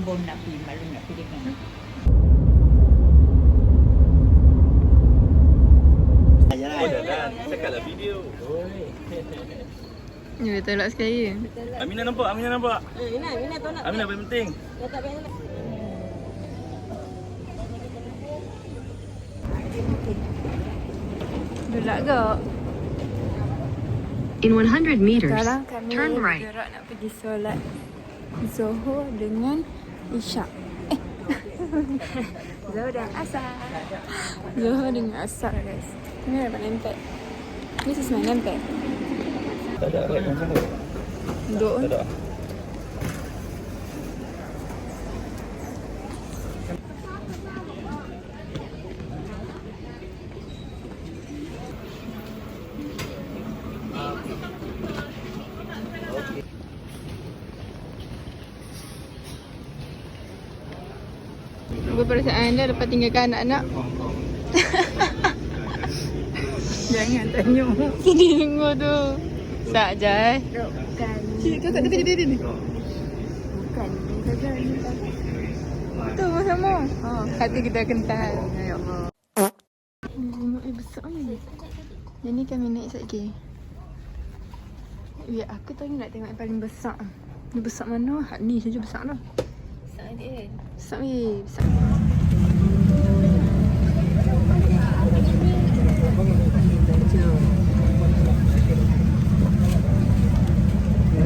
sombong nak pergi, malu nak pergi dengan. Ayalah. Oh, dah. Cakaplah video. Ni betul lah sekali. Aminah nampak, Aminah nampak. Aminah tu nak. Aminah paling penting. Dah tak payah nak. Gelak ke? In 100 meters, Sekarang kami turn right. bergerak nak pergi solat Zuhur dengan Isyak. Zuhur dan Asar. Zuhur dengan Asar guys. Ini dapat nempel. This is my nempel. Tak ada rap macam tu. Duk. Tak ada. Apa perasaan anda lepas tinggalkan anak-anak? Jangan tanya. Sedih tengok tu. Tak Jai. Bukan. Cik kakak tu kerja dia ni. Bukan. Tu sama. Hati kita kental. Ya Allah. Tengok besar ni. Yang ni kami naik sekejap. Ya, aku tahu nak tengok yang paling besar. Ni besar mana? Hak ni saja besar lah. Besar dia. Besar weh. Besar.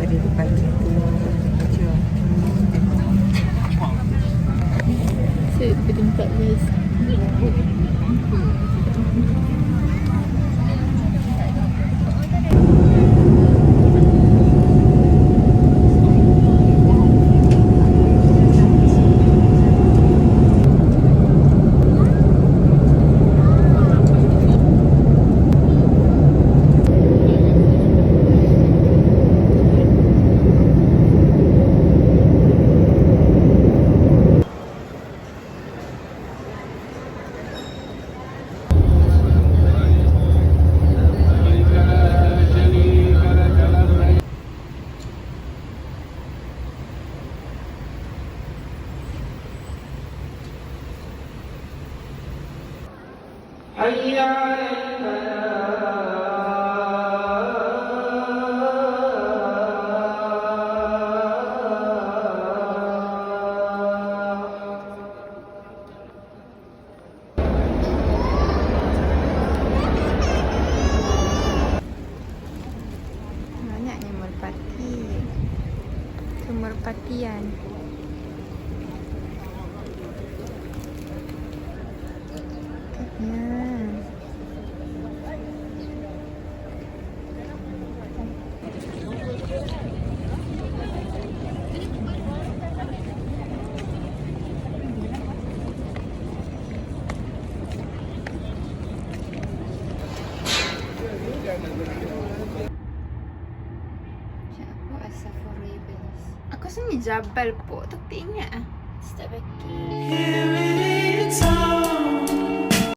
Ada depan situ. Saya bertempat guys. Banyaknya merpati. Kemerpatian. Ya. Siapa asal forever? Aku rasa ni Jabal Pok tapi tak ingat ah. Start back. Here it is.